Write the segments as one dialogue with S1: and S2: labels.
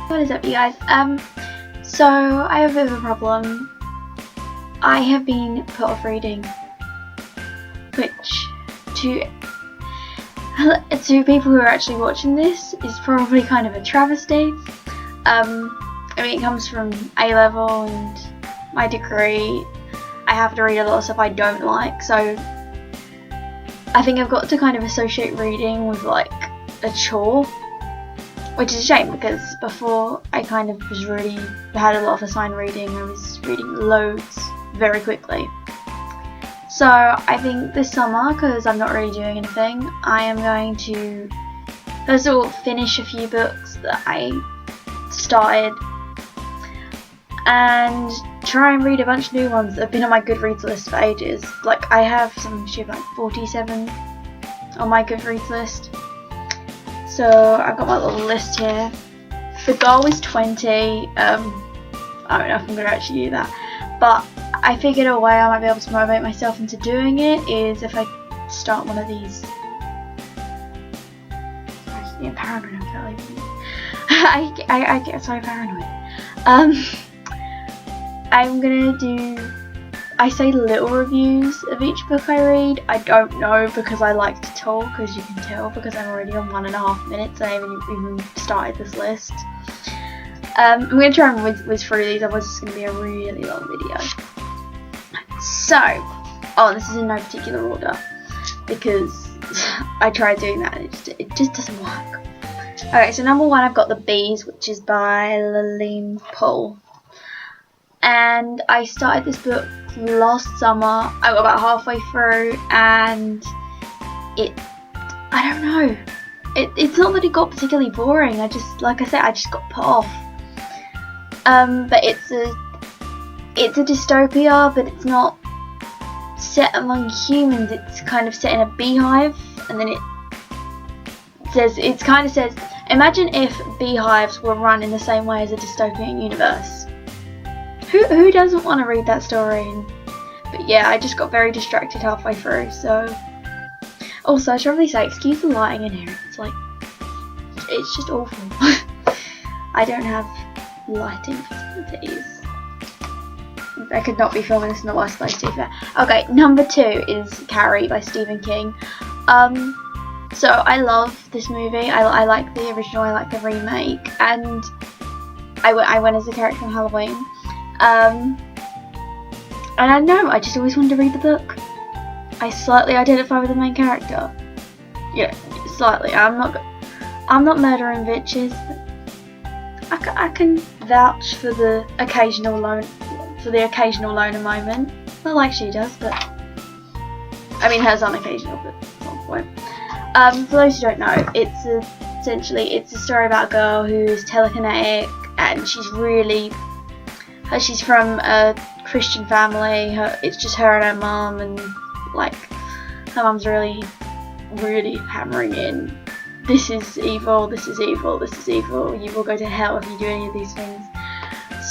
S1: What is up, you guys? So I have a bit of a problem. I have been put off reading, which to people who are actually watching this is probably kind of a travesty. I mean, it comes from A level and my degree. I have to read a lot of stuff I don't like, so I think I've got to kind of associate reading with like a chore, which is a shame because before I kind of was really had a lot of assigned reading. I was reading loads very quickly. So I think this summer, because I'm not really doing anything, I am going to first of all finish a few books that I started and try and read a bunch of new ones that have been on my Goodreads list for ages. Like I have some shit like 47 on my Goodreads list. So I've got my little list here. The goal is 20. I don't know if I'm going to actually do that, but I figured a way I might be able to motivate myself into doing it is if I start one of these. I'm getting paranoid, I'm telling you. I get so paranoid. I'm gonna do, I say little reviews of each book I read. I don't know because I like to talk, as you can tell, because I'm already on 1.5 minutes. I haven't even started this list. I'm going to try and whiz through these, otherwise it's going to be a really long video. So, this is in no particular order, because I tried doing that and it just doesn't work. Okay, so number 1 I've got The Bees, which is by Laline Paull. And I started this book last summer. I got about halfway through and I don't know. It's not that it got particularly boring. I just got put off. But it's a dystopia, but it's not set among humans. It's kind of set in a beehive, and then it kind of says, imagine if beehives were run in the same way as a dystopian universe. Who doesn't want to read that story? But yeah, I just got very distracted halfway through. So also I should probably say, excuse the lighting in here. It's just awful. I don't have lighting facilities. I could not be filming this in the worst place, to be fair. Okay, number 2 is Carrie by Stephen King. So I love this movie. I like the original, I like the remake, and I went as a character on Halloween. And I don't know, I just always wanted to read the book. I slightly identify with the main character. Yeah, slightly. I'm not murdering bitches. I can vouch for the occasional loner moment. Not like she does, but I mean hers aren't occasional, but not the point. For those who don't know, it's a story about a girl who is telekinetic, and she's from a Christian family. It's just her and her mum, and like her mum's really hammering in, this is evil, this is evil, this is evil, you will go to hell if you do any of these things.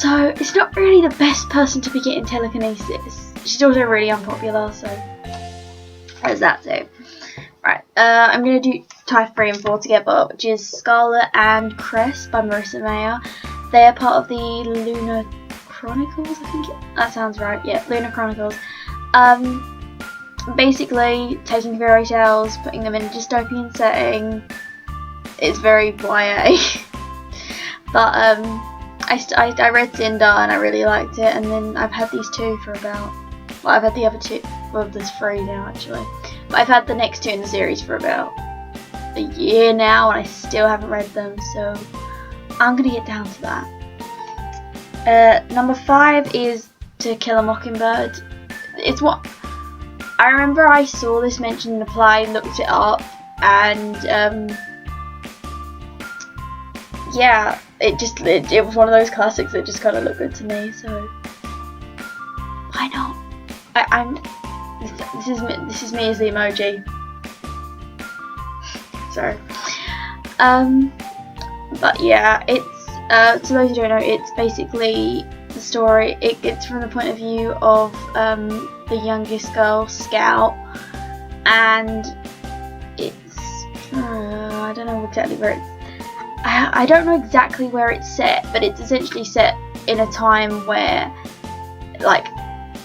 S1: So it's not really the best person to be getting telekinesis. She's also really unpopular, so there's that too. Right, I'm going to do tie 3 and 4 together, which is Scarlet and Cress by Marissa Meyer. They are part of the Lunar Chronicles, I think that sounds right. Yeah, Lunar Chronicles. Basically taking fairy tales, putting them in a dystopian setting. It's very YA. But I read Cinder and I really liked it, and then I've had these 2 for about, well, I've had the other 2, well, there's 3 now actually, but I've had the next 2 in the series for about a year now, and I still haven't read them, so I'm gonna get down to that. Number 5 is To Kill a Mockingbird. It's what I remember. I saw this mentioned in the play, looked it up, and yeah, it was one of those classics that just kind of looked good to me. So why not? This is me as the emoji. Sorry. But yeah, it's to those who don't know, it's basically the story. It's from the point of view of the youngest girl, Scout, and it's I don't know exactly where I don't know exactly where it's set, but it's essentially set in a time where, like,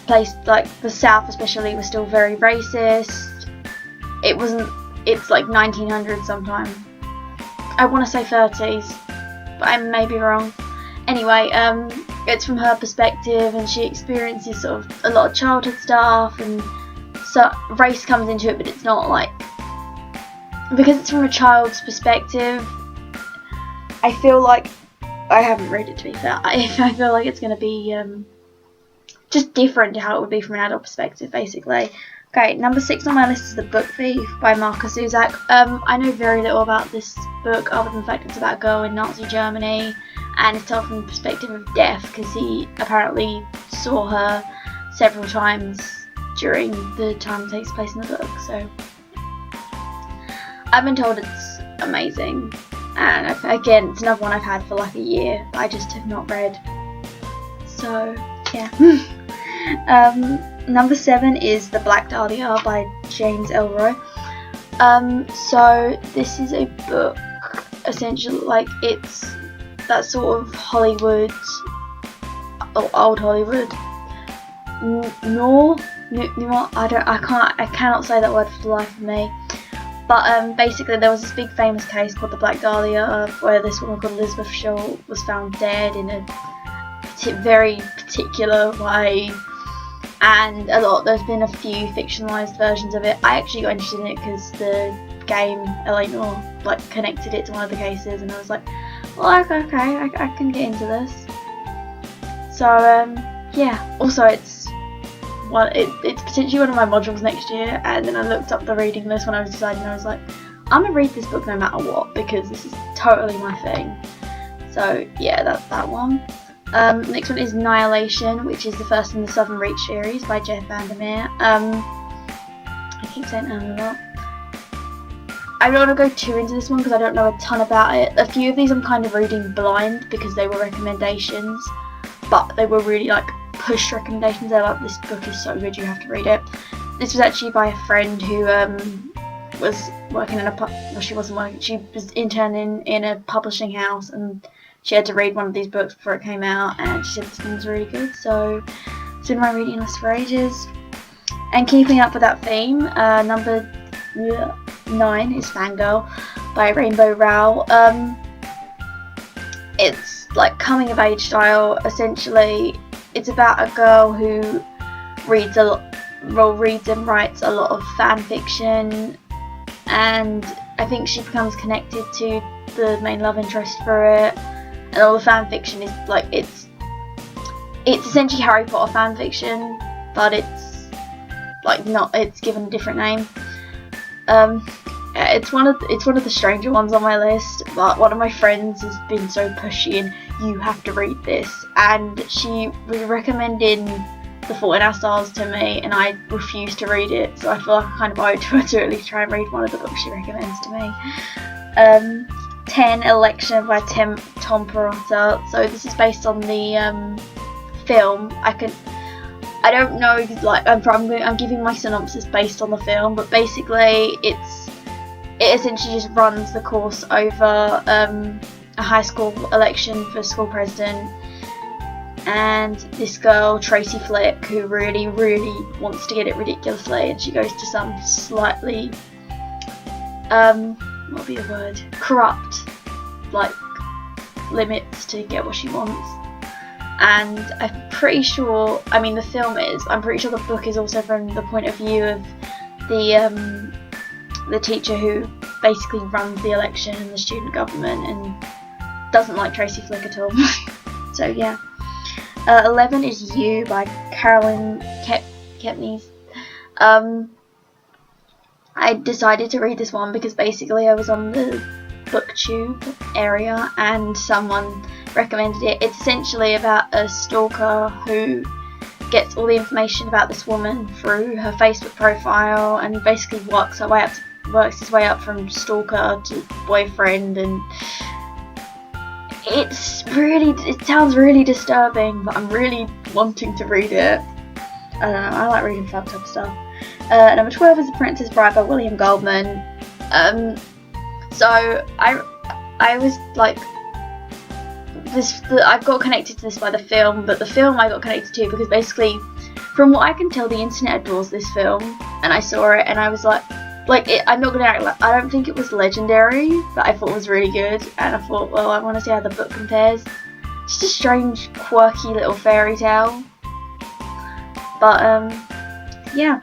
S1: the South especially was still very racist. It's like 1900 sometime. I want to say 30s, but I may be wrong. Anyway, it's from her perspective, and she experiences sort of a lot of childhood stuff, and so race comes into it, but it's not like, because it's from a child's perspective. I feel like, I haven't read it to be fair, I feel like it's going to be just different to how it would be from an adult perspective, basically. Okay, number 6 on my list is The Book Thief by Markus Zusak. I know very little about this book other than the fact it's about a girl in Nazi Germany, and it's told from the perspective of death, because he apparently saw her several times during the time it takes place in the book. So I've been told it's amazing, and again, it's another one I've had for like a year, but I just have not read. So yeah. Number 7 is The Black Dahlia by James Ellroy. So this is a book, essentially, like, it's that sort of Hollywood, or old Hollywood, noir, I cannot say that word for the life of me. But basically, there was this big famous case called the Black Dahlia, where this woman called Elizabeth Shaw was found dead in a very particular way, and there's been a few fictionalized versions of it. I actually got interested in it because the game Laline like connected it to one of the cases, and I was like, well, okay, I can get into this. So yeah. Also, it's potentially one of my modules next year, and then I looked up the reading list when I was deciding, and I was like, I'm gonna read this book no matter what, because this is totally my thing. So yeah, that's that one. Next one is Annihilation, which is the first in the Southern Reach series by Vandermeer. I keep saying that a lot. I don't want to go too into this one because I don't know a ton about it. A few of these I'm kind of reading blind because they were recommendations, but they were really like push recommendations. They're like, this book is so good, you have to read it. This was actually by a friend who was working in she wasn't working, she was interning in a publishing house, and she had to read one of these books before it came out, and she said this one was really good, so it's in my reading list for ages. And keeping up with that theme, number 9 is Fangirl by Rainbow Rowell. It's like coming of age style, essentially. It's about a girl who reads and writes a lot of fan fiction, and I think she becomes connected to the main love interest for it. And all the fan fiction is like, it's essentially Harry Potter fan fiction, but it's like it's given a different name. It's one of the stranger ones on my list, but one of my friends has been so pushy and you have to read this, and she was recommending The Fault in Our Stars to me, and I refused to read it, so I feel like I kind of owe it to her to at least try and read one of the books she recommends to me. 10 Election by Tom Perrota. So this is based on the film. I don't know, like, I'm giving my synopsis based on the film, but basically it essentially just runs the course over a high school election for school president, and this girl Tracy Flick, who really wants to get it ridiculously, and she goes to some slightly what would be the word? Corrupt, like, limits to get what she wants. And I'm pretty sure, I mean, the film is, I'm pretty sure the book is also from the point of view of the teacher who basically runs the election and the student government and doesn't like Tracy Flick at all. So yeah. 11 is You by Kepnes. I decided to read this one because basically I was on the booktube area and someone recommended it. It's essentially about a stalker who gets all the information about this woman through her Facebook profile and basically works his way up from stalker to boyfriend, and it sounds really disturbing, but I'm really wanting to read it. I don't know, I like reading fucked up stuff. Number 12 is The Princess Bride by William Goldman. So I I was like, I got connected to this by the film, but the film I got connected to because basically, from what I can tell, the internet adores this film, and I saw it and I was like I'm not gonna act like I don't think it was legendary, but I thought it was really good, and I thought, well, I want to see how the book compares. It's just a strange, quirky little fairy tale, but yeah.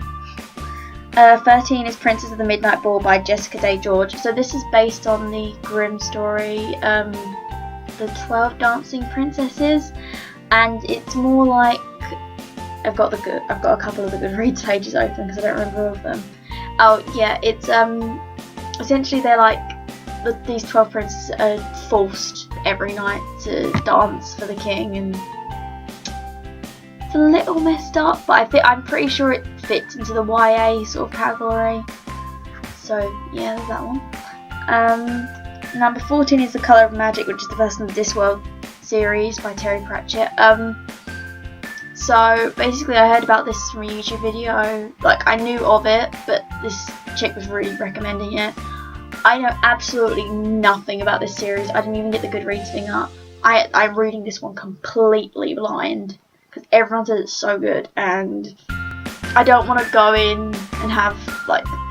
S1: 13 is Princess of the Midnight Ball by Jessica Day George. So this is based on the Grimm story, the 12 Dancing Princesses, and it's more like I've got a couple of the Goodreads pages open because I don't remember all of them. Oh yeah, it's essentially they're like these 12 princesses are forced every night to dance for the king, and it's a little messed up, but I'm pretty sure it fits into the YA sort of category. So yeah, there's that one. Number 14 is The Colour of Magic, which is the first in the Discworld series by Terry Pratchett. So basically I heard about this from a YouTube video. Like, I knew of it, but this chick was really recommending it. I know absolutely nothing about this series. I didn't even get the Goodreads thing up. I'm reading this one completely blind because everyone says it's so good, and I don't want to go in and have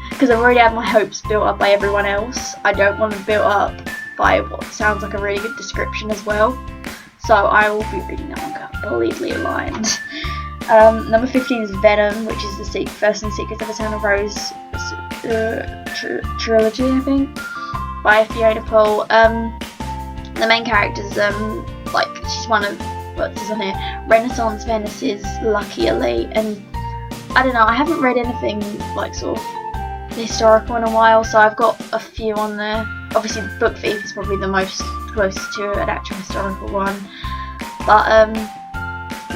S1: because I've already had my hopes built up by everyone else. I don't want to build up by what sounds like a really good description as well. So I will be reading that one completely blind. Number 15 is Venom, which is the first in Secrets of Eternal Rose trilogy, I think, by Fiona Paull. The main character's she's one of what's on here, Renaissance Venice's lucky elite, and I don't know, I haven't read anything sort of historical in a while, so I've got a few on there. Obviously, Book Thief is probably the most closest to an actual historical one, but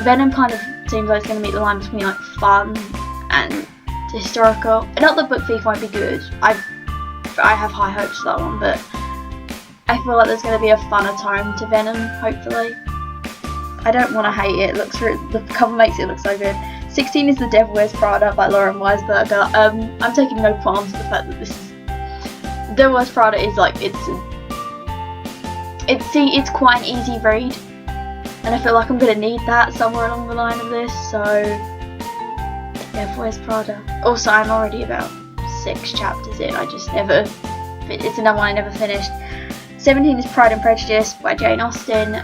S1: Venom kind of seems like it's going to meet the line between fun and historical. Not that Book Thief won't be good. I have high hopes for that one, but I feel like there's going to be a funner time to Venom, hopefully. I don't want to hate it. The cover makes it look so good. 16 is The Devil Wears Prada by Lauren Weisberger. I'm taking no qualms with the fact that this is Devil Wears Prada is it's quite an easy read, and I feel like I'm gonna need that somewhere along the line of this. So Devil Wears Prada. Also, I'm already about 6 chapters in. It's another one I never finished. 17 is Pride and Prejudice by Jane Austen.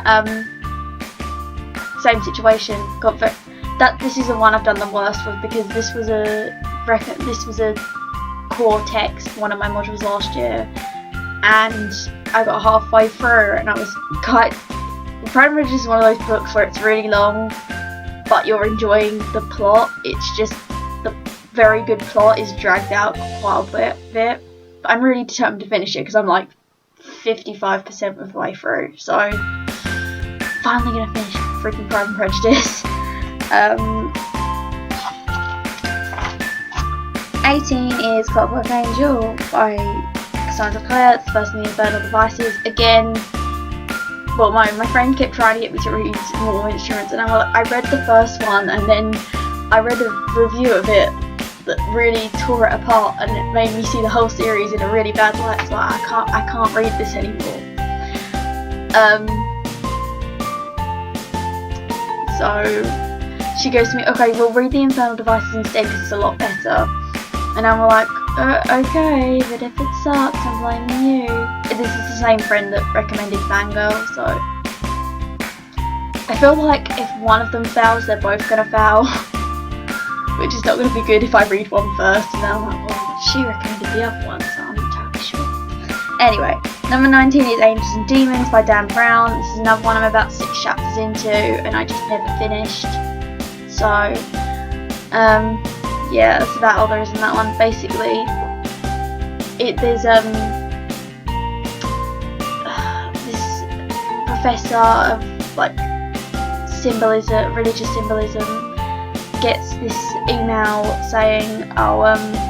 S1: Same situation. This is the one I've done the worst with, because this was a core text for one of my modules last year, and I got halfway through and I was Pride and Prejudice is one of those books where it's really long, but you're enjoying the plot. It's just the very good plot is dragged out quite a bit. But I'm really determined to finish it because I'm 55% of the way through. So finally gonna finish freaking Pride and Prejudice. 18 is Clockwork Angel by Cassandra Clare. It's the first in the Infernal Devices. Again, well, my friend kept trying to get me to read more Instruments, and I read the first one, and then I read a review of it that really tore it apart, and it made me see the whole series in a really bad light. So I can't read this anymore. So she goes to me, okay, we'll read the Infernal Devices instead because it's a lot better. And I'm like, okay, but if it sucks, I'm blaming you. This is the same friend that recommended Fangirl, so I feel like if one of them fails, they're both gonna fail, which is not gonna be good if I read one first, and then I'm like, well, she recommended the other one, so I'm not totally sure. Anyway, number 19 is Angels and Demons by Dan Brown. This is another one I'm about 6 chapters into, and I just never finished. So, yeah, that's about all there is in that one. Basically, there's this professor of symbolism, religious symbolism, gets this email saying, oh,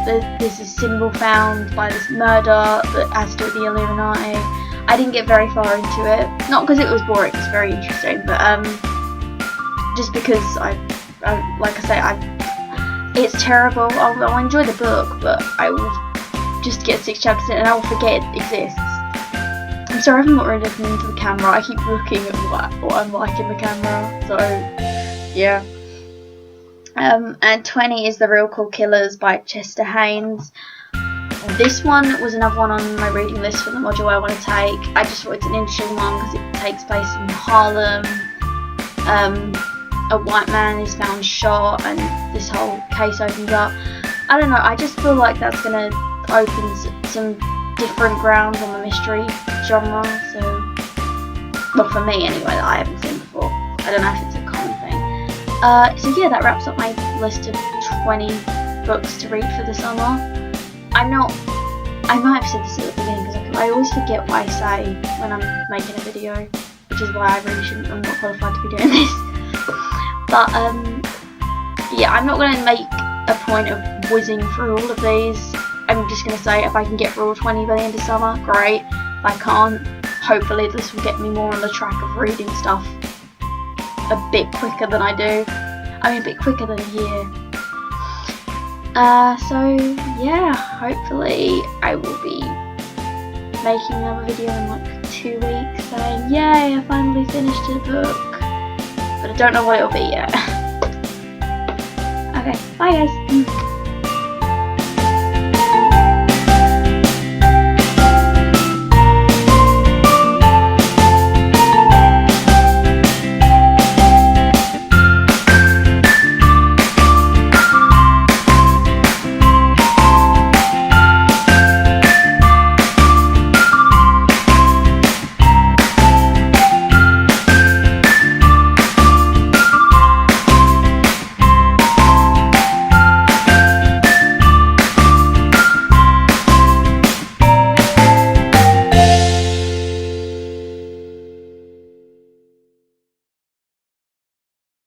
S1: there's a symbol found by this murder that has to do with the Illuminati. I didn't get very far into it, not because it was boring, it's very interesting, but just because it's terrible. I'll enjoy the book, but I will just get 6 chapters in and I will forget it exists. I'm sorry if I'm not really looking into the camera. I keep looking at what I'm like in the camera. So, yeah. And 20 is The Real Cool Killers by Chester Haynes. This one was another one on my reading list for the module I want to take. I just thought it's an interesting one because it takes place in Harlem. A white man is found shot and this whole case opens up. I don't know, I just feel like that's going to open some different grounds on the mystery genre. So, well, for me anyway, that I haven't seen before. I don't know if it's a common thing. So yeah, that wraps up my list of 20 books to read for the summer. I might have said this at the beginning because I always forget what I say when I'm making a video, which is why I really shouldn't, I'm not qualified to be doing this. But yeah, I'm not going to make a point of whizzing through all of these. I'm just going to say if I can get through all 20 by the end of summer, great. If I can't, hopefully this will get me more on the track of reading stuff a bit quicker than I do. I mean, a bit quicker than a year. So yeah, hopefully I will be making another video in like 2 weeks saying, yay, I finally finished a book. But I don't know what it'll be yet. Okay, bye guys.